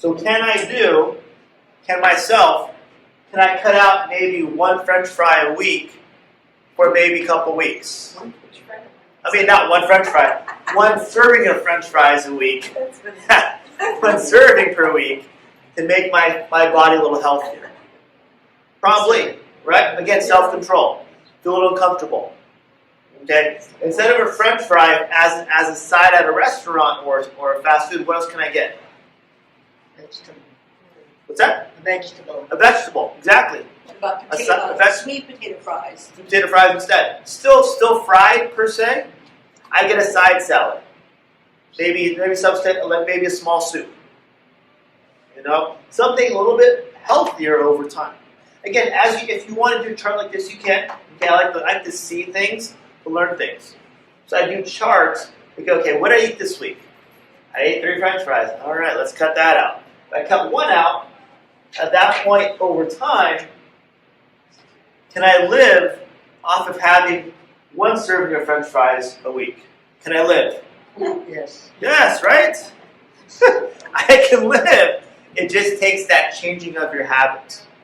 So can I cut out maybe one French fry a week for maybe a couple weeks? I mean, not one French fry. One serving of French fries a week. One serving per week to make my body a little healthier. Probably, right? Again, self-control. Feel a little uncomfortable. Okay? Instead of a French fry as a side at a restaurant or a fast food, what else can I get? Vegetable. What's that? A vegetable. A vegetable, exactly. What about sweet potato fries? Potato fries instead. Still fried per se. I get a side salad. Maybe substitute, maybe a small soup. You know, something a little bit healthier over time. Again, if you want to do a chart like this, you can. Okay, I like to see things, to learn things. So I do charts. We go, okay, what did I eat this week? I ate 3 French fries. All right, let's cut that out. If I cut one out, at that point over time, can I live off of having one serving of French fries a week? Can I live? Yes. Yes, right? I can live. It just takes that changing of your habits.